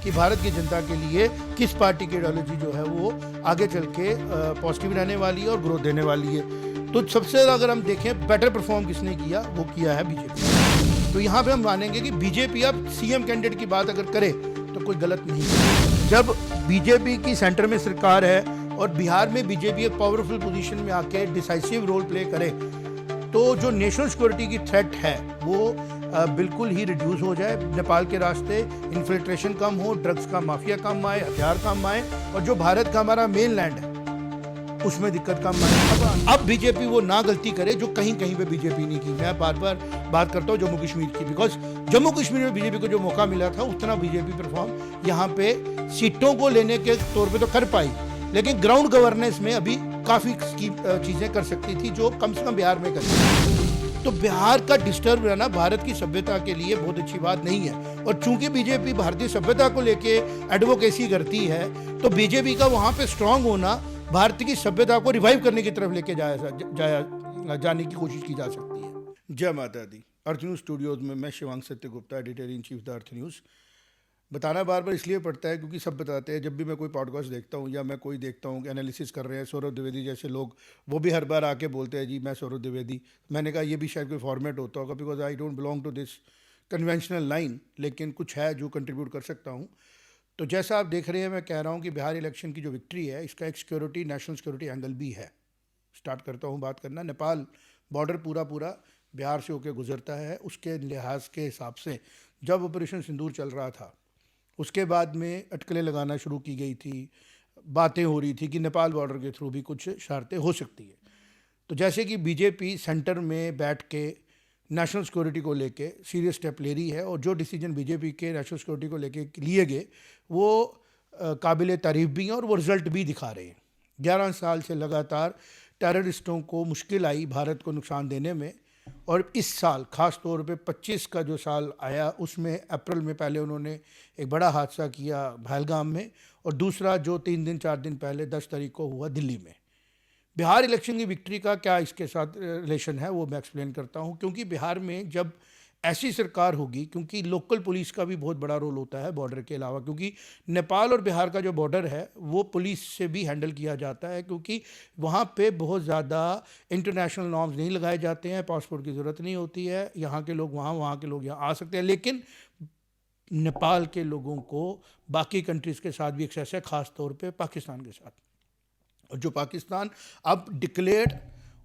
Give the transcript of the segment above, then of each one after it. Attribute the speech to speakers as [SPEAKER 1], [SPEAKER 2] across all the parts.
[SPEAKER 1] कि भारत की जनता के लिए किस पार्टी की आइडियोलॉजी जो है वो आगे चल के पॉजिटिव रहने वाली है और ग्रोथ देने वाली है। तो सबसे ज़्यादा अगर हम देखें बेटर परफॉर्म किसने किया, वो किया है बीजेपी। तो यहाँ पे हम मानेंगे कि बीजेपी अब सीएम कैंडिडेट की बात अगर करे तो कोई गलत नहीं है। जब बीजेपी की सेंटर में सरकार है और बिहार में बीजेपी एक पावरफुल पोजीशन में आके डिसाइसिव रोल प्ले करे, तो जो नेशनल सिक्योरिटी की थ्रेट है वो बिल्कुल ही रिड्यूस हो जाए। नेपाल के रास्ते इन्फिल्ट्रेशन कम हो, ड्रग्स का माफिया कम आए, हथियार कम आए, और जो भारत का हमारा मेन लैंड है उसमें दिक्कत कम आए। अब बीजेपी वो ना गलती करे जो कहीं कहीं पे बीजेपी ने की। मैं बार बार बात करता हूँ जम्मू कश्मीर की, बिकॉज जम्मू कश्मीर में बीजेपी को जो मौका मिला था उतना बीजेपी परफॉर्म यहाँ पे सीटों को लेने के तौर पे तो कर पाई, लेकिन ग्राउंड गवर्नेंस में अभी काफ़ी चीज़ें कर सकती थी जो कम से कम बिहार में करती। तो बिहार का डिस्टर्ब रहना भारत की सभ्यता के लिए बहुत अच्छी बात नहीं है। और चूंकि बीजेपी भारतीय सभ्यता को लेके एडवोकेसी करती है, तो बीजेपी का वहाँ पे स्ट्रांग होना भारत की सभ्यता को रिवाइव करने की तरफ लेके जाने की कोशिश की जा सकती है। जय माता दी। अर्थ न्यूज़ स्टूडियोज में मैं Shivang Satyagupta, editor in chief the Arth news. बताना बार बार इसलिए पड़ता है क्योंकि सब बताते हैं, जब भी मैं कोई पॉडकास्ट देखता हूँ या मैं कोई देखता हूँ कि एनालिसिस कर रहे हैं सौरभ द्विवेदी जैसे लोग, वो भी हर बार आके बोलते हैं जी मैं सौरभ द्विवेदी। मैंने कहा ये भी शायद कोई फॉर्मेट होता होगा, because I don't belong to this conventional line, लेकिन कुछ है जो कंट्रीब्यूट कर सकता हूँ। तो जैसा आप देख रहे हैं, मैं कह रहा हूँ कि बिहार इलेक्शन की जो विक्ट्री है, इसका एक सिक्योरिटी, नेशनल सिक्योरिटी एंगल भी है। स्टार्ट करता हूँ बात करना। नेपाल बॉर्डर पूरा बिहार से होकर गुजरता है। उसके लिहाज के हिसाब से जब ऑपरेशन सिंदूर चल रहा था, उसके बाद में अटकलें लगाना शुरू की गई थी, बातें हो रही थी कि नेपाल बॉर्डर के थ्रू भी कुछ शर्तें हो सकती है। तो जैसे कि बीजेपी सेंटर में बैठ के नेशनल सिक्योरिटी को लेके सीरियस स्टेप ले रही है, और जो डिसीजन बीजेपी के नेशनल सिक्योरिटी को लेके लिए गए वो काबिल तारीफ भी हैं और वो रिजल्ट भी दिखा रहे हैं। 11 साल से लगातार टेररिस्टों को मुश्किल आई भारत को नुकसान देने में, और इस साल ख़ास तौर पे 25 का जो साल आया उसमें अप्रैल में पहले उन्होंने एक बड़ा हादसा किया पहलगाम में, और दूसरा जो 4 दिन पहले 10 तारीख को हुआ दिल्ली में। बिहार इलेक्शन की विक्ट्री का क्या इसके साथ रिलेशन है वो मैं एक्सप्लेन करता हूँ। क्योंकि बिहार में जब ऐसी सरकार होगी, क्योंकि लोकल पुलिस का भी बहुत बड़ा रोल होता है बॉर्डर के अलावा, क्योंकि नेपाल और बिहार का जो बॉर्डर है वो पुलिस से भी हैंडल किया जाता है, क्योंकि वहाँ पे बहुत ज़्यादा इंटरनेशनल नॉर्म्स नहीं लगाए जाते हैं, पासपोर्ट की ज़रूरत नहीं होती है। यहाँ के लोग वहाँ के लोग यहाँ आ सकते हैं, लेकिन नेपाल के लोगों को बाकी कंट्रीज़ के साथ भी एक्सेस है, ख़ास तौर पर पाकिस्तान के साथ। और जो पाकिस्तान अब डिक्लेयर्ड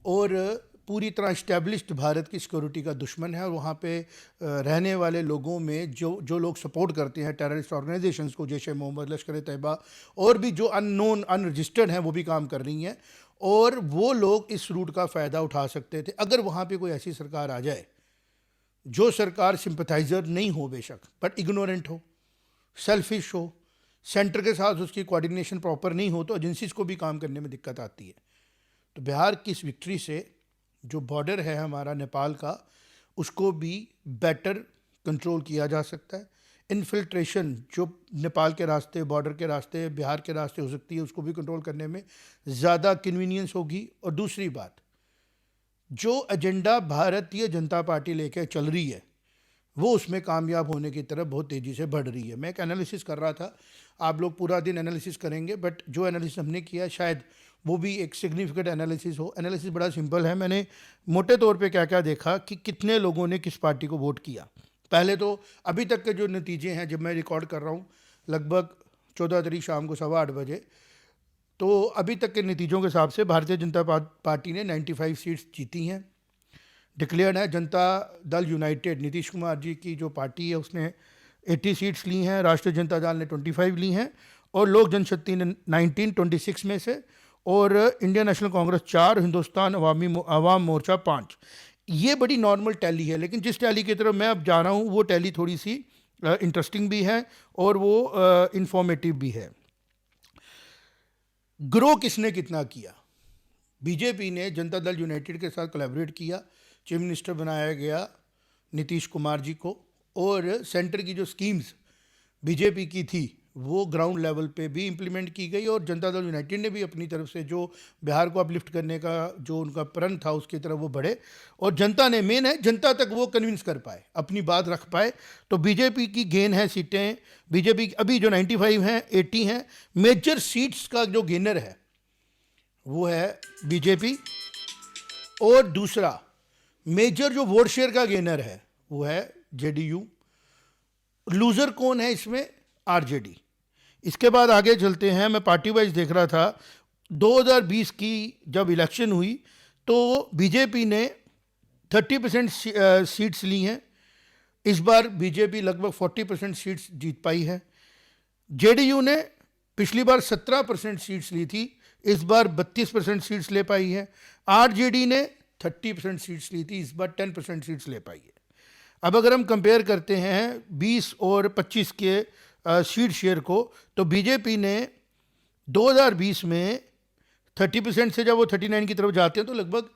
[SPEAKER 1] और पूरी तरह इस्टेब्लिश्ड भारत की सिक्योरिटी का दुश्मन है, और वहाँ पे रहने वाले लोगों में जो लोग सपोर्ट करते हैं टेररिस्ट ऑर्गेनाइजेशंस को, जैश ए मोहम्मद, लश्कर तैयबा, और भी जो अननोन अनरजिस्टर्ड हैं वो भी काम कर रही हैं, और वो लोग इस रूट का फ़ायदा उठा सकते थे। अगर वहाँ पे कोई ऐसी सरकार आ जाए जो सरकार सिंपथाइज़र नहीं हो बेशक, बट इग्नोरेंट हो, सेल्फिश हो, सेंटर के साथ उसकी कोऑर्डिनेशन प्रॉपर नहीं हो, तो एजेंसीज को भी काम करने में दिक्कत आती है। तो बिहार की इस विक्ट्री से जो बॉर्डर है हमारा नेपाल का, उसको भी बेटर कंट्रोल किया जा सकता है। इन्फिल्ट्रेशन जो नेपाल के रास्ते, बॉर्डर के रास्ते, बिहार के रास्ते हो सकती है, उसको भी कंट्रोल करने में ज़्यादा कन्वीनियंस होगी। और दूसरी बात, जो एजेंडा भारतीय जनता पार्टी लेके चल रही है वो उसमें कामयाब होने की तरफ बहुत तेज़ी से बढ़ रही है। मैं एक एनालिसिस कर रहा था, आप लोग पूरा दिन एनालिसिस करेंगे, बट जो एनालिसिस हमने किया शायद वो भी एक सिग्निफिकेंट एनालिसिस हो। एनालिसिस बड़ा सिंपल है। मैंने मोटे तौर पे क्या क्या देखा कि कितने लोगों ने किस पार्टी को वोट किया। पहले तो अभी तक के जो नतीजे हैं, जब मैं रिकॉर्ड कर रहा हूँ लगभग 14 तारीख शाम को 8:15 बजे, तो अभी तक के नतीजों के हिसाब से भारतीय जनता पार्टी ने 95 सीट्स जीती हैं। डिक्लेयर्ड है जनता दल यूनाइटेड, नीतीश कुमार जी की जो पार्टी है उसने 80 सीट्स ली हैं, राष्ट्रीय जनता दल ने 25 ली हैं, और लोक जनशक्ति ने 26 में से, और इंडियन नेशनल कांग्रेस 4, हिंदुस्तान अवाम मोर्चा 5। ये बड़ी नॉर्मल टैली है, लेकिन जिस टैली की तरफ मैं अब जा रहा हूँ वो टैली थोड़ी सी इंटरेस्टिंग भी है और वो इंफॉर्मेटिव भी है। ग्रो किसने कितना किया? बीजेपी ने जनता दल यूनाइटेड के साथ कोलैबोरेट किया, चीफ मिनिस्टर बनाया गया नीतीश कुमार जी को, और सेंटर की जो स्कीम्स बीजेपी की थी वो ग्राउंड लेवल पे भी इम्प्लीमेंट की गई और जनता दल यूनाइटेड ने भी अपनी तरफ से जो बिहार को अपलिफ्ट करने का जो उनका प्रण था उसकी तरफ वो बढ़े और जनता ने, मेन है जनता तक वो कन्विंस कर पाए, अपनी बात रख पाए। तो बीजेपी की गेन है सीटें, बीजेपी अभी जो 95 हैं, 80 हैं। मेजर सीट्स का जो गेनर है वो है बीजेपी, और दूसरा मेजर जो वोट शेयर का गेनर है वो है जेडीयू। लूजर कौन है इसमें? आरजेडी। इसके बाद आगे चलते हैं, मैं पार्टी वाइज देख रहा था 2020 की जब इलेक्शन हुई तो बीजेपी ने 30% सीट्स ली हैं। इस बार बीजेपी लगभग 40% सीट्स जीत पाई है। जेडीयू ने पिछली बार 17% सीट्स ली थी, इस बार 32% सीट्स ले पाई है। आरजेडी ने 30% सीट्स ली थी, इस बार 10% सीट्स ले पाई है। अब अगर हम कंपेयर करते हैं 20 और 25 के सीट शेयर को, तो बीजेपी ने 2020 में 30% से जब वो 39 की तरफ जाते हैं तो लगभग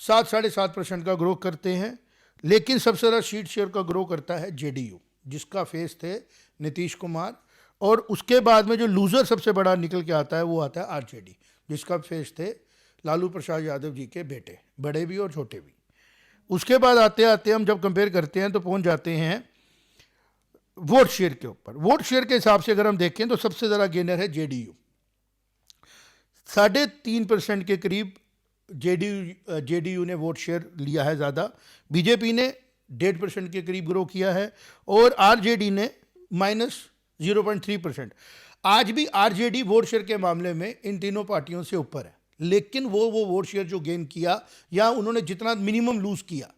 [SPEAKER 1] 7-7.5% का ग्रो करते हैं। लेकिन सबसे ज़्यादा सीट शेयर का ग्रो करता है जेडीयू, जिसका फेस थे नीतीश कुमार, और उसके बाद में जो लूज़र सबसे बड़ा निकल के आता है वो आता है आरजेडी, जिसका फेस थे लालू प्रसाद यादव जी के बेटे, बड़े भी और छोटे भी। उसके बाद आते आते हम जब कंपेयर करते हैं तो पहुंच जाते हैं वोट शेयर के ऊपर। वोट शेयर के हिसाब से अगर हम देखें तो सबसे ज़्यादा गेनर है जेडीयू, 3.5% के करीब जेडीयू ने वोट शेयर लिया है ज़्यादा। बीजेपी ने 1.5% के करीब ग्रो किया है और आरजेडी ने -0.3%। आज भी आरजेडी वोट शेयर के मामले में इन तीनों पार्टियों से ऊपर है, लेकिन वो वोट शेयर जो गेन किया या उन्होंने जितना मिनिमम लूज किया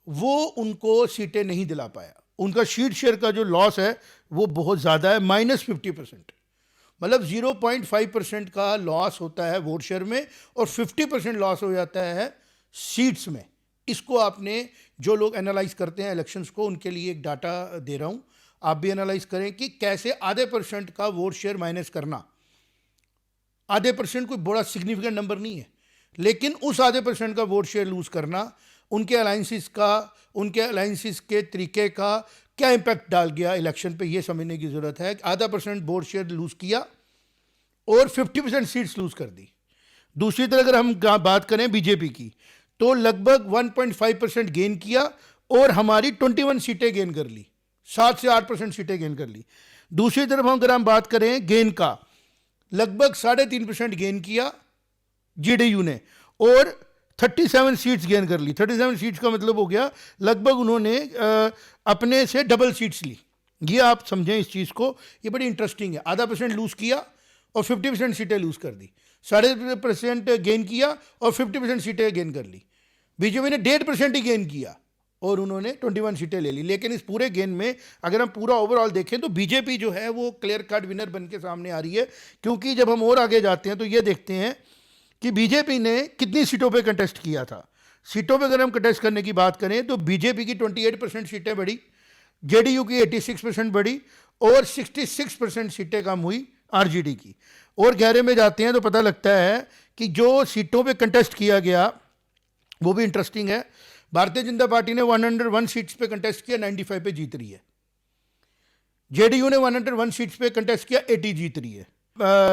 [SPEAKER 1] वो उनको सीटें नहीं दिला पाया। उनका सीट शेयर का जो लॉस है वो बहुत ज़्यादा है, -50%। मतलब 0.5% का लॉस होता है वोट शेयर में और 50% लॉस हो जाता है सीट्स में। इसको आपने, जो लोग एनालाइज करते हैं इलेक्शंस को, उनके लिए एक डाटा दे रहा हूँ, आप भी एनालाइज करें कि कैसे आधे % का वोट शेयर माइनस करना। आधे % कोई बड़ा सिग्निफिकेंट नंबर नहीं है, लेकिन उस आधे % का वोट शेयर लूज करना उनके अलाइंसिस के तरीके का क्या इम्पैक्ट डाल गया इलेक्शन पे, ये समझने की ज़रूरत है। आधा % वोट शेयर लूज किया और 50% सीट्स लूज कर दी। दूसरी तरफ अगर हम बात करें बीजेपी की, तो लगभग 1.5% गेन किया और हमारी 21 सीटें गेन कर ली, 7 से 8% सीटें गेन कर ली। दूसरी तरफ अगर हम बात करें गेन का, लगभग 3.5% गेन किया जेडीयू ने और 37 सीट्स गेन कर ली। 37 सीट्स का मतलब हो गया लगभग उन्होंने अपने से डबल सीट्स ली। ये आप समझें इस चीज़ को, ये बड़ी इंटरेस्टिंग है। आधा % लूज़ किया और 50% सीटें लूज़ कर दी, 3.5% गेन किया और 50% सीटें गेन कर ली। बीजेपी ने 1.5% ही गेन किया और उन्होंने 21 सीटें ले ली। लेकिन इस पूरे गेन में अगर हम पूरा ओवरऑल देखें तो बीजेपी जो है वो क्लियर कट विनर बन के सामने आ रही है, क्योंकि जब हम और आगे जाते हैं तो ये देखते हैं कि बीजेपी ने कितनी सीटों पे कंटेस्ट किया था। सीटों पे अगर हम कंटेस्ट करने की बात करें तो बीजेपी की 28% सीटें बढ़ी, जेडीयू की 86% बढ़ी और 66% सीटें कम हुई आरजेडी की। और गहरे में जाते हैं तो पता लगता है कि जो सीटों पे कंटेस्ट किया गया वो भी इंटरेस्टिंग है। भारतीय जनता पार्टी ने 101 सीट्स पे कंटेस्ट किया, 95 पे जीत रही है। जेडीयू ने 101 सीट्स पे कंटेस्ट किया, 80 जीत रही है।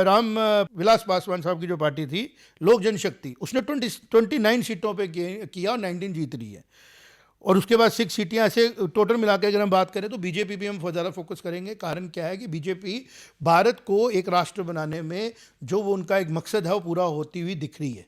[SPEAKER 1] राम विलास पासवान साहब की जो पार्टी थी लोक जनशक्ति, उसने 29 सीटों पे किया और 19 जीत रही है। और उसके बाद 6 सीटें ऐसे टोटल मिला के अगर हम बात करें तो बीजेपी पे हम ज़्यादा फोकस करेंगे। कारण क्या है कि बीजेपी भारत को एक राष्ट्र बनाने में जो वो उनका एक मकसद है वो पूरा होती हुई दिख रही है।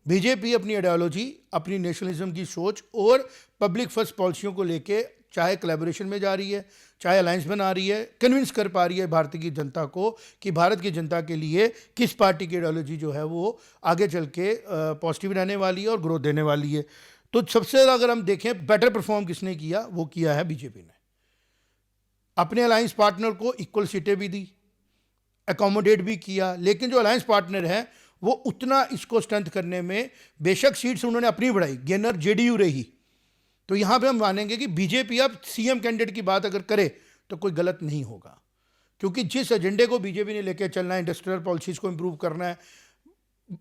[SPEAKER 1] बीजेपी अपनी आइडियोलॉजी, अपनी नेशनलिज्म की सोच और पब्लिक फर्स्ट पॉलिसियों को लेके चाहे कोलैबोरेशन में जा रही है, चाहे अलायंस बना रही है, कन्विंस कर पा रही है भारत की जनता को कि भारत की जनता के लिए किस पार्टी की आइडियोलॉजी जो है वो आगे चल के पॉजिटिव रहने वाली है और ग्रोथ देने वाली है। तो सबसे ज़्यादा अगर हम देखें बेटर परफॉर्म किसने किया, वो किया है बीजेपी ने। अपने अलायंस पार्टनर को इक्वल सीटें भी दी, एकोमोडेट भी किया, लेकिन जो अलायंस पार्टनर है वो उतना इसको स्ट्रेंथ करने में, बेशक सीट्स उन्होंने अपनी बढ़ाई, गेनर जेडीयू रही। तो यहाँ पे हम मानेंगे कि बीजेपी अब सीएम कैंडिडेट की बात अगर करे तो कोई गलत नहीं होगा, क्योंकि जिस एजेंडे को बीजेपी ने लेकर चलना है, इंडस्ट्रियल पॉलिसीज़ को इम्प्रूव करना है,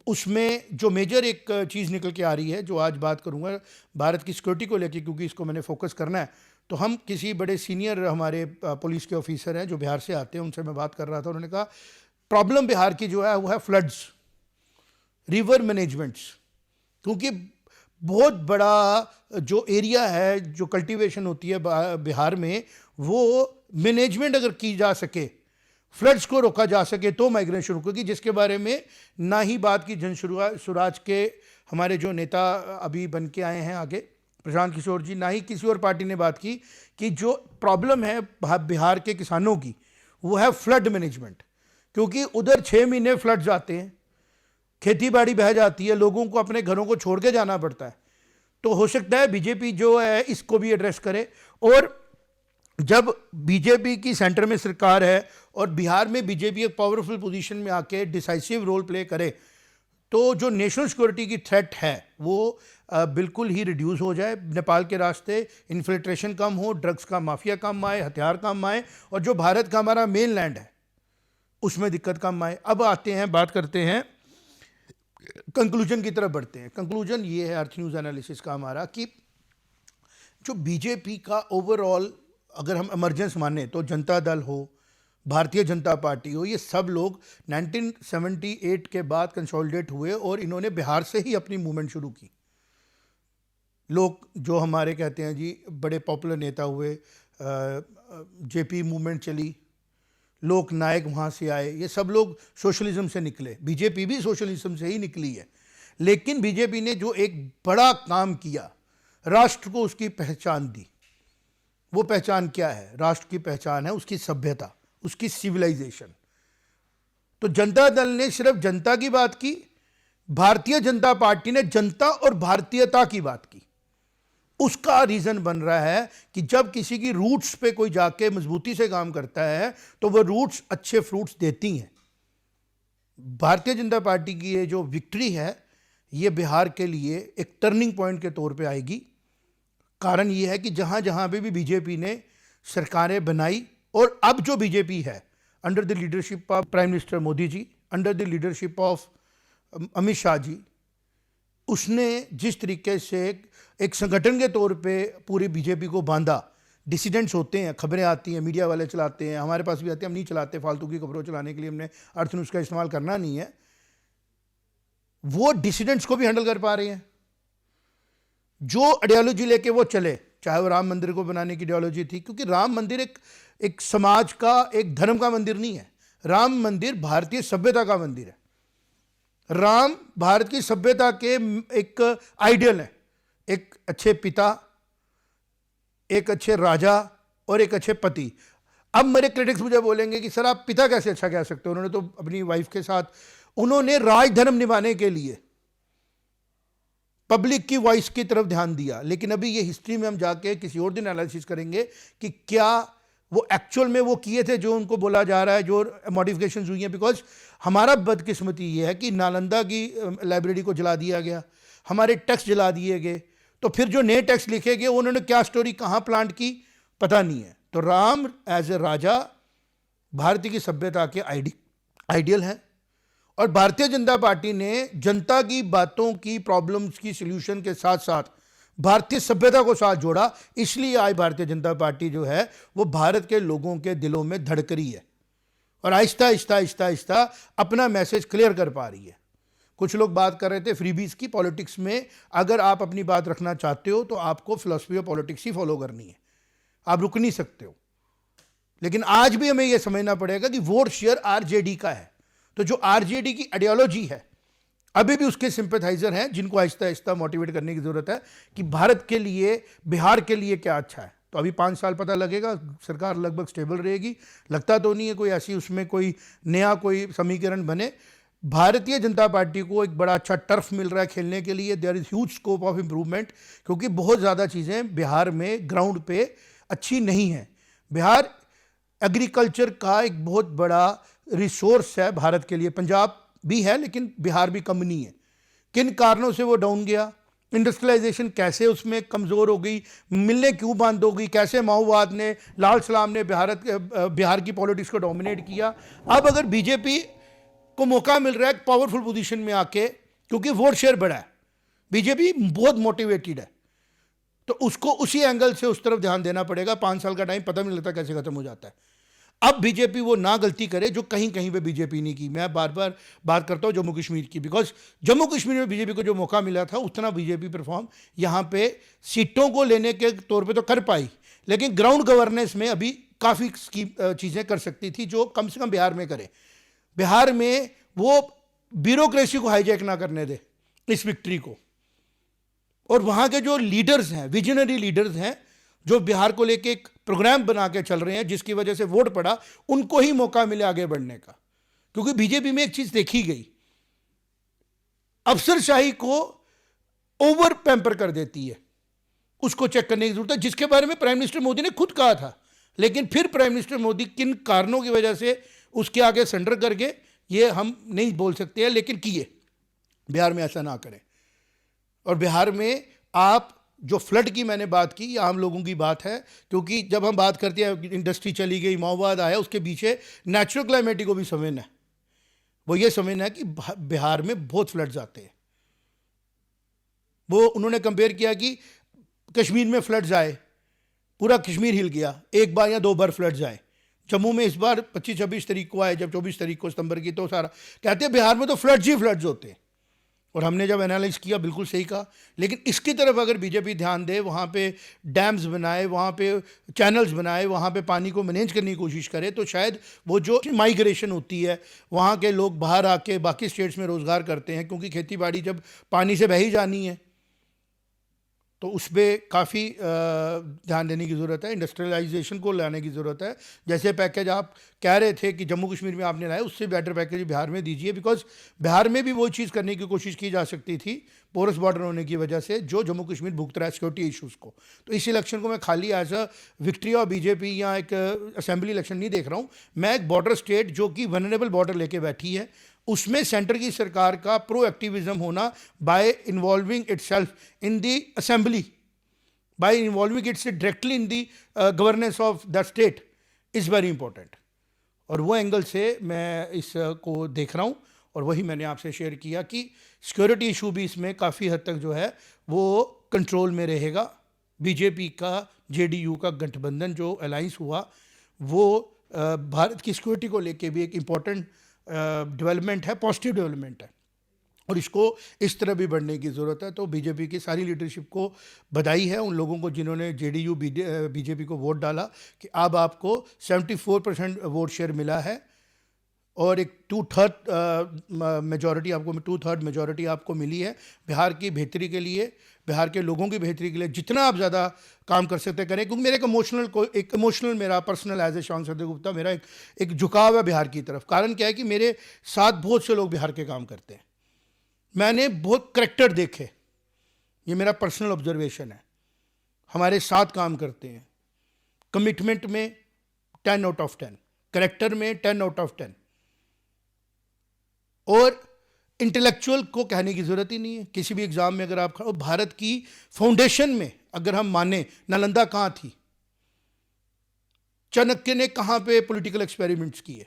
[SPEAKER 1] उसमें जो मेजर एक चीज़ निकल के आ रही है, जो आज बात करूँगा भारत की सिक्योरिटी को लेकर, क्योंकि इसको मैंने फोकस करना है, तो हम किसी बड़े सीनियर हमारे पुलिस के ऑफिसर हैं जो बिहार से आते हैं, उनसे मैं बात कर रहा था। उन्होंने कहा प्रॉब्लम बिहार की जो है वो है फ्लड्स, रिवर मैनेजमेंट्स, क्योंकि बहुत बड़ा जो एरिया है जो कल्टीवेशन होती है बिहार में, वो मैनेजमेंट अगर की जा सके, फ्लड्स को रोका जा सके तो माइग्रेशन रुकेगी, जिसके बारे में ना ही बात की जन स्वराज के हमारे जो नेता अभी बन के आए हैं आगे, प्रशांत किशोर जी, ना ही किसी और पार्टी ने बात की कि जो प्रॉब्लम है बिहार के किसानों की वो है फ्लड मैनेजमेंट, क्योंकि उधर 6 महीने फ्लड्स आते हैं, खेती बाड़ी बह जाती है, लोगों को अपने घरों को छोड़ के जाना पड़ता है। तो हो सकता है बीजेपी जो है इसको भी एड्रेस करे, और जब बीजेपी की सेंटर में सरकार है और बिहार में बीजेपी एक पावरफुल पोजीशन में आके डिसाइसिव रोल प्ले करे, तो जो नेशनल सिक्योरिटी की थ्रेट है वो बिल्कुल ही रिड्यूस हो जाए। नेपाल के रास्ते इन्फिल्ट्रेशन कम हो, ड्रग्स का माफिया कम आए, हथियार कम आए, और जो भारत का हमारा मेन लैंड है उसमें दिक्कत कम आए। अब आते हैं, बात करते हैं, कंक्लूजन की तरफ बढ़ते हैं। कंक्लूजन ये है अर्थ न्यूज़ एनालिसिस का हमारा कि जो बीजेपी का ओवरऑल अगर हम इमरजेंस माने तो जनता दल हो, भारतीय जनता पार्टी हो, ये सब लोग 1978 के बाद कंसोलिडेट हुए और इन्होंने बिहार से ही अपनी मूवमेंट शुरू की। लोग जो हमारे कहते हैं जी बड़े पॉपुलर नेता हुए, जेपी मूवमेंट चली, लोक नायक वहाँ से आए, ये सब लोग सोशलिज्म से निकले, बीजेपी भी सोशलिज्म से ही निकली है। लेकिन बीजेपी ने जो एक बड़ा काम किया, राष्ट्र को उसकी पहचान दी। वो पहचान क्या है? राष्ट्र की पहचान है उसकी सभ्यता, उसकी सिविलाइजेशन। तो जनता दल ने सिर्फ जनता की बात की, भारतीय जनता पार्टी ने जनता और भारतीयता की बात की। उसका रीजन बन रहा है कि जब किसी की रूट्स पे कोई जाके मजबूती से काम करता है तो वो रूट्स अच्छे फ्रूट्स देती हैं। भारतीय जनता पार्टी की ये जो विक्ट्री है ये बिहार के लिए एक टर्निंग पॉइंट के तौर पे आएगी। कारण ये है कि जहां जहां पे भी बीजेपी ने सरकारें बनाई, और अब जो बीजेपी है under the leadership of prime minister Modi ji, under the leadership of Amit Shah ji, उसने जिस तरीके से एक संगठन के तौर पे पूरी बीजेपी को बांधा। डिसिडेंट्स होते हैं, खबरें आती हैं, मीडिया वाले चलाते हैं, हमारे पास भी आते हैं, हम नहीं चलाते, फालतू की खबरों चलाने के लिए हमने अर्थ न्यूज़ का इस्तेमाल करना नहीं है। वो डिसिडेंट्स को भी हैंडल कर पा रहे हैं। जो आइडियोलॉजी लेके वो चले, चाहे वो राम मंदिर को बनाने की आइडियोलॉजी थी, क्योंकि राम मंदिर एक समाज का, एक धर्म का मंदिर नहीं है। राम मंदिर भारतीय सभ्यता का मंदिर है। राम भारत की सभ्यता के एक आइडियल है, एक अच्छे पिता, एक अच्छे राजा और एक अच्छे पति। अब मेरे क्रिटिक्स मुझे बोलेंगे कि सर आप पिता कैसे अच्छा कह सकते हो, उन्होंने तो अपनी वाइफ के साथ, उन्होंने राजधर्म निभाने के लिए पब्लिक की वॉइस की तरफ ध्यान दिया। लेकिन अभी ये हिस्ट्री में हम जाके किसी और दिन एनालिसिस करेंगे कि क्या वो एक्चुअल में वो किए थे जो उनको बोला जा रहा है, जो मॉडिफिकेशंस हुई हैं। बिकॉज हमारा बदकिस्मती ये है कि नालंदा की लाइब्रेरी को जला दिया गया, हमारे टेक्स्ट जला दिए गए, तो फिर जो नए टेक्स्ट लिखे गए उन्होंने क्या स्टोरी कहाँ प्लांट की पता नहीं है। तो राम एज ए राजा भारतीय की सभ्यता के आइडियल हैं, और भारतीय जनता पार्टी ने जनता की बातों की, प्रॉब्लम्स की सल्यूशन के साथ साथ भारतीय सभ्यता को साथ जोड़ा। इसलिए आज भारतीय जनता पार्टी जो है वो भारत के लोगों के दिलों में धड़क रही है और आहिस्ता आहिस्ता आहिस्ता आहिस्ता अपना मैसेज क्लियर कर पा रही है। कुछ लोग बात कर रहे थे फ्रीबीज की। पॉलिटिक्स में अगर आप अपनी बात रखना चाहते हो तो आपको philosophy of politics he follow करनी है, आप रुक नहीं सकते हो। लेकिन आज भी हमें यह समझना पड़ेगा कि वोट शेयर आरजेडी का है, तो जो आरजेडी की आइडियोलॉजी है अभी भी उसके सिंपैथाइजर हैं, जिनको आहिस्ता आहिस्ता मोटिवेट करने की जरूरत है कि भारत के लिए, बिहार के लिए क्या अच्छा है। तो अभी 5 साल पता लगेगा, सरकार लगभग स्टेबल रहेगी। लगता तो नहीं है कोई ऐसी उसमें कोई नया कोई समीकरण बने। भारतीय जनता पार्टी को एक बड़ा अच्छा टर्फ मिल रहा है खेलने के लिए। There is huge scope of improvement, क्योंकि बहुत ज़्यादा चीज़ें बिहार में ग्राउंड पे अच्छी नहीं हैं। बिहार एग्रीकल्चर का एक बहुत बड़ा रिसोर्स है भारत के लिए। पंजाब भी है लेकिन बिहार भी कम नहीं है। किन कारणों से वो डाउन गया, इंडस्ट्रियलाइजेशन कैसे उसमें कमज़ोर हो गई, मिलने क्यों बंद हो गई, कैसे माओवाद ने, लाल सलाम ने बिहार की पॉलिटिक्स को डोमिनेट किया। अब अगर बीजेपी को मौका मिल रहा है पावरफुल पोजीशन में आके, क्योंकि वोट शेयर बढ़ा है, बीजेपी बहुत मोटिवेटेड है, तो उसको उसी एंगल से उस तरफ ध्यान देना पड़ेगा। 5 साल का टाइम पता भी नहीं लगता कैसे खत्म हो जाता है। अब बीजेपी वो ना गलती करे जो कहीं कहीं पे बीजेपी नहीं की। मैं बार बार बात करता हूँ जम्मू कश्मीर की, बिकॉज जम्मू कश्मीर में बीजेपी को जो मौका मिला था उतना बीजेपी परफॉर्म यहाँ पे सीटों को लेने के तौर पे तो कर पाई, लेकिन ग्राउंड गवर्नेंस में अभी काफ़ी चीज़ें कर सकती थी जो कम से कम बिहार में करे। बिहार में वो ब्यूरोक्रेसी को हाईजैक ना करने दे इस विक्ट्री को, और वहाँ के जो लीडर्स हैं, विजनरी लीडर्स हैं, जो बिहार को लेके एक प्रोग्राम बना के चल रहे हैं जिसकी वजह से वोट पड़ा, उनको ही मौका मिले आगे बढ़ने का। क्योंकि बीजेपी में एक चीज देखी गई, अफसरशाही को ओवर पैम्पर कर देती है, उसको चेक करने की जरूरत है, जिसके बारे में प्राइम मिनिस्टर मोदी ने खुद कहा था। लेकिन फिर प्राइम मिनिस्टर मोदी किन कारणों की वजह से उसके आगे सरेंडर कर गए ये हम नहीं बोल सकते हैं, लेकिन किए। बिहार में ऐसा ना करें। और बिहार में आप जो फ्लड की मैंने बात की, ये आम लोगों की बात है, क्योंकि जब हम बात करते हैं इंडस्ट्री चली गई, माओवाद आया, उसके पीछे नेचुरल क्लाइमेटी को भी समझना है। वो ये समझना है कि बिहार में बहुत फ्लड्स आते हैं। वो उन्होंने कंपेयर किया कि कश्मीर में फ्लड्स आए, पूरा कश्मीर हिल गया, एक बार या 2 बार फ्लड्स आए। जम्मू में इस बार 25-26 तारीख को आए, जब 24 तारीख को सितंबर की, तो सारा कहते हैं बिहार में तो फ्लड्स ही फ्लड्स होते हैं। और हमने जब एनालाइज किया बिल्कुल सही कहा। लेकिन इसकी तरफ अगर बीजेपी ध्यान दे, वहाँ पे डैम्स बनाए, वहाँ पे चैनल्स बनाए, वहाँ पे पानी को मैनेज करने की कोशिश करे, तो शायद वो जो माइग्रेशन होती है, वहाँ के लोग बाहर आके बाकी स्टेट्स में रोज़गार करते हैं, क्योंकि खेती बाड़ी जब पानी से बह ही जानी है तो उस पर काफ़ी ध्यान देने की ज़रूरत है, इंडस्ट्रियलाइजेशन को लाने की ज़रूरत है। जैसे पैकेज आप कह रहे थे कि जम्मू कश्मीर में आपने लाया, उससे बेटर पैकेज बिहार में दीजिए, बिकॉज बिहार में भी वो चीज़ करने की कोशिश की जा सकती थी पोरस बॉर्डर होने की वजह से, जो जम्मू कश्मीर भुगत रहा है सिक्योरिटी इशूज़ को। तो इस इलेक्शन को मैं खाली as a victory of BJP या एक असेंबली इलेक्शन नहीं देख रहा हूँ। मैं एक बॉर्डर स्टेट जो कि वनरेबल बॉर्डर लेके बैठी है, उसमें सेंटर की सरकार का प्रो एक्टिविज्म होना bye involving itself in the assembly, bye involving it's directly in the governance of the state is very important. और वो एंगल से मैं इसको देख रहा हूँ, और वही मैंने आपसे शेयर किया कि सिक्योरिटी इशू भी इसमें काफ़ी हद तक जो है वो कंट्रोल में रहेगा। बीजेपी का जेडीयू का गठबंधन जो अलाइंस हुआ, वो भारत की सिक्योरिटी को लेके भी एक इम्पॉर्टेंट डेवलपमेंट है, पॉजिटिव डेवलपमेंट है, और इसको इस तरह भी बढ़ने की ज़रूरत है। तो बीजेपी की सारी लीडरशिप को बधाई है, उन लोगों को जिन्होंने जेडीयू बीजेपी को वोट डाला, कि अब आपको 74% वोट शेयर मिला है, और एक 2/3 मेजॉरिटी आपको 2/3 मेजॉरिटी आपको मिली है बिहार की बेहतरी के लिए, बिहार के लोगों की बेहतरी के लिए। जितना आप ज़्यादा काम कर सकते करें, क्योंकि मेरे एक इमोशनल मेरा पर्सनल एज ए शांग सदर गुप्ता मेरा एक झुकाव है बिहार की तरफ। कारण क्या है कि मेरे साथ बहुत से लोग बिहार के काम करते हैं, मैंने बहुत करैक्टर देखे, ये मेरा पर्सनल ऑब्जर्वेशन है। हमारे साथ काम करते हैं, कमिटमेंट में 10 आउट ऑफ 10, करैक्टर में 10 आउट ऑफ 10, और इंटेलेक्चुअल को कहने की ज़रूरत ही नहीं है। किसी भी एग्ज़ाम में अगर आप भारत की फाउंडेशन में अगर हम माने, नालंदा कहाँ थी, चाणक्य ने कहाँ पे पॉलिटिकल एक्सपेरिमेंट्स किए,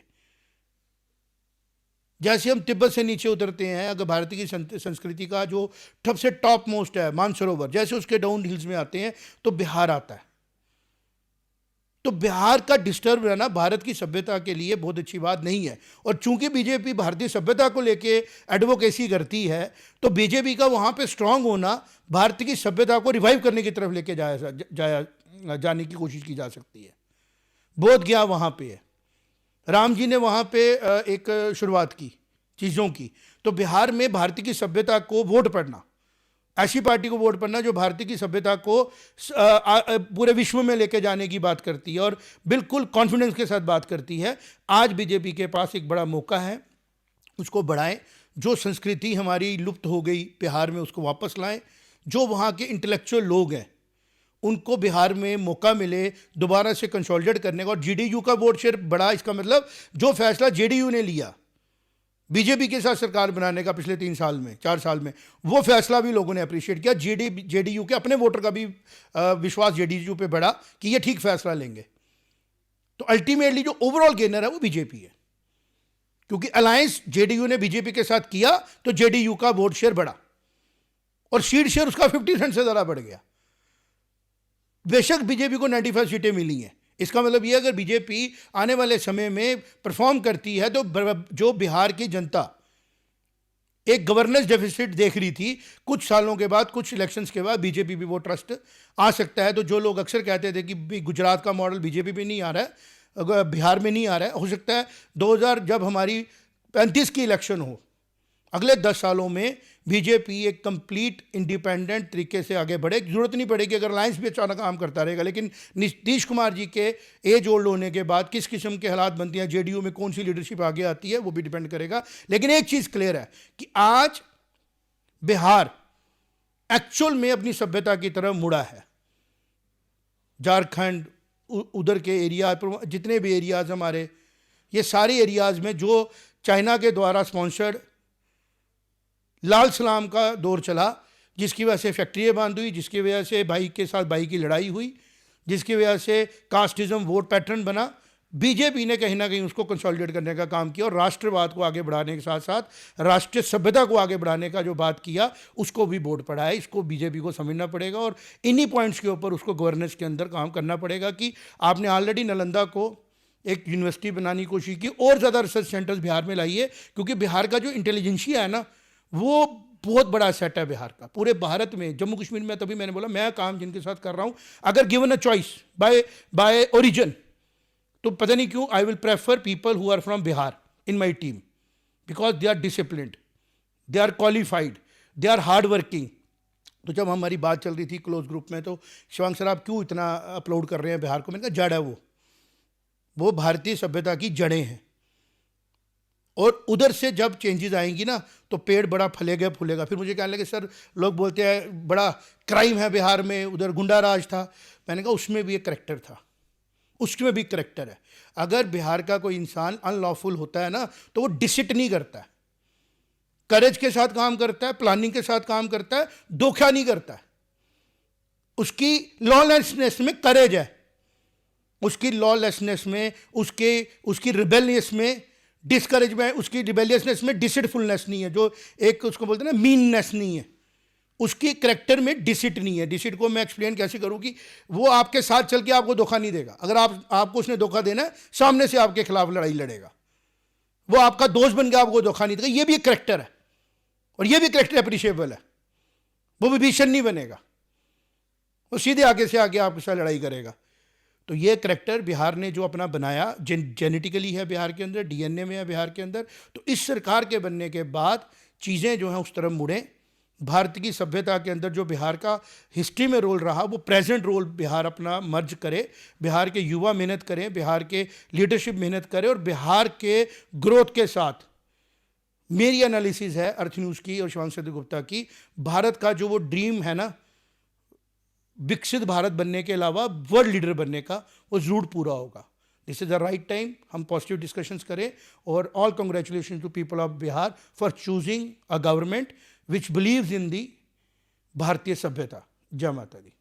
[SPEAKER 1] जैसे हम तिब्बत से नीचे उतरते हैं, अगर भारतीय की संस्कृति का जो सबसे टॉप मोस्ट है मानसरोवर, जैसे उसके डाउन हिल्स में आते हैं तो बिहार आता है। तो बिहार का डिस्टर्ब रहना भारत की सभ्यता के लिए बहुत अच्छी बात नहीं है। और चूंकि बीजेपी भारतीय सभ्यता को लेके एडवोकेसी करती है, तो बीजेपी का वहाँ पे स्ट्रांग होना भारत की सभ्यता को रिवाइव करने की तरफ लेके जाने की कोशिश की जा सकती है। बोध गया वहाँ पे है, राम जी ने वहाँ पे एक शुरुआत की चीज़ों की। तो बिहार में भारतीय की सभ्यता को वोट पड़ना, ऐसी पार्टी को वोट पड़ना जो भारतीय की सभ्यता को पूरे विश्व में लेके जाने की बात करती है और बिल्कुल कॉन्फिडेंस के साथ बात करती है। आज बीजेपी के पास एक बड़ा मौका है, उसको बढ़ाएं। जो संस्कृति हमारी लुप्त हो गई बिहार में, उसको वापस लाएं। जो वहाँ के इंटेलेक्चुअल लोग हैं, उनको बिहार में मौका मिले दोबारा से कंसोलिडेट करने का। और जेडीयू का वोट शेयर बढ़ा, इसका मतलब जो फैसला जेडीयू ने लिया बीजेपी के साथ सरकार बनाने का पिछले 3 साल में 4 साल में, वो फैसला भी लोगों ने अप्रिशिएट किया। जेडीयू के अपने वोटर का भी विश्वास जेडीयू पे बढ़ा कि ये ठीक फैसला लेंगे। तो अल्टीमेटली जो ओवरऑल गेनर है वो बीजेपी है, क्योंकि अलायंस जेडीयू ने बीजेपी के साथ किया तो जेडीयू का वोट शेयर बढ़ा और सीट शेयर उसका 50% से ज़्यादा बढ़ गया। बेशक बीजेपी को 95 सीटें मिली हैं, इसका मतलब ये अगर बीजेपी आने वाले समय में परफॉर्म करती है तो जो बिहार की जनता एक गवर्नेंस डेफिसिट देख रही थी, कुछ सालों के बाद, कुछ इलेक्शंस के बाद बीजेपी भी वो ट्रस्ट आ सकता है। तो जो लोग अक्सर कहते थे कि गुजरात का मॉडल बीजेपी में नहीं आ रहा है, बिहार में नहीं आ रहा है, हो सकता है 2000 जब हमारी 35 की इलेक्शन हो, अगले 10 सालों में बीजेपी एक कंप्लीट इंडिपेंडेंट तरीके से आगे बढ़े। जरूरत नहीं पड़ेगी अगर अलायंस भी अचानक काम करता रहेगा, लेकिन नीतीश कुमार जी के एज ओल्ड होने के बाद किस किस्म के हालात बनती हैं, जेडीयू में कौन सी लीडरशिप आगे आती है, वो भी डिपेंड करेगा। लेकिन एक चीज़ क्लियर है कि आज बिहार एक्चुअल में अपनी सभ्यता की तरफ मुड़ा है। झारखंड, उधर के एरिया, जितने भी एरियाज हमारे, ये सारे एरियाज में जो चाइना के द्वारा स्पॉन्सर्ड लाल सलाम का दौर चला, जिसकी वजह से फैक्ट्रियाँ बंद हुई, जिसकी वजह से भाई के साथ भाई की लड़ाई हुई, जिसकी वजह से कास्टिज्म वोट पैटर्न बना, बीजेपी ने कहीं ना कहीं उसको कंसोलिडेट करने का काम किया और राष्ट्रवाद को आगे बढ़ाने के साथ साथ राष्ट्रीय सभ्यता को आगे बढ़ाने का जो बात किया उसको भी बोर्ड पड़ा है। इसको बीजेपी को समझना पड़ेगा और इन्हीं पॉइंट्स के ऊपर उसको गवर्नेंस के अंदर काम करना पड़ेगा कि आपने ऑलरेडी नालंदा को एक यूनिवर्सिटी बनाने की कोशिश की, और ज़्यादा रिसर्च सेंटर्स बिहार में लाइए, क्योंकि बिहार का जो इंटेलिजेंसिया है ना, वो बहुत बड़ा सेट है बिहार का पूरे भारत में। जम्मू कश्मीर में तभी मैंने बोला मैं काम जिनके साथ कर रहा हूँ, अगर given a choice by origin, तो पता नहीं क्यों I will prefer people who are from Bihar in my team, because they are disciplined, they are qualified, they are hard working. तो जब हमारी बात चल रही थी क्लोज ग्रुप में, तो शिवांग सर आप क्यों इतना अपलोड कर रहे हैं बिहार को, मैंने कहा जड़ है वो भारतीय सभ्यता की जड़ें हैं, और उधर से जब चेंजेस आएंगी ना तो पेड़ बड़ा फलेगा फूलेगा। फिर मुझे कहने लगे सर लोग बोलते हैं बड़ा क्राइम है बिहार में, उधर गुंडा राज था, मैंने कहा उसमें भी एक करैक्टर था, उसमें भी करैक्टर है। अगर बिहार का कोई इंसान अनलॉफुल होता है ना तो वो डिसिट नहीं करता है, करेज के साथ काम करता है, प्लानिंग के साथ काम करता है, धोखा नहीं करता है। उसकी लॉलेसनेस में करेज है, उसकी लॉलेसनेस में, उसकी रिबेलियस में डिस्करेज में, उसकी रिबेलियसनेस में डिसिटफुलनेस नहीं है, जो एक उसको बोलते हैं ना मीननेस नहीं है, उसकी करैक्टर में डिसिट नहीं है। डिसिट को मैं एक्सप्लेन कैसे करूं कि वो आपके साथ चल के आपको धोखा नहीं देगा, अगर आपको उसने धोखा देना है सामने से आपके खिलाफ लड़ाई लड़ेगा, वो आपका दोस्त बन के आपको धोखा नहीं देगा। ये भी एक करैक्टर है और ये भी करैक्टर अप्रिशिएबल है। वो विभीषण नहीं बनेगा, वो सीधे आगे से आके आपके साथ लड़ाई करेगा। तो ये करैक्टर बिहार ने जो अपना बनाया, जेनेटिकली है बिहार के अंदर, डीएनए में है बिहार के अंदर। तो इस सरकार के बनने के बाद चीज़ें जो हैं उस तरफ मुड़ें। भारत की सभ्यता के अंदर जो बिहार का हिस्ट्री में रोल रहा, वो प्रेजेंट रोल बिहार अपना मर्ज करे, बिहार के युवा मेहनत करें, बिहार के लीडरशिप मेहनत करें, और बिहार के ग्रोथ के साथ मेरी एनालिसिस है अर्थ न्यूज़ की और शिवांग सिद्धू गुप्ता की, भारत का जो वो ड्रीम है ना विकसित भारत बनने के अलावा वर्ल्ड लीडर बनने का, वो जरूर पूरा होगा। This is the right time हम पॉजिटिव डिस्कशंस करें। और all congratulation to people of Bihar for choosing a government which believes in the भारतीय सभ्यता। जय माता दी।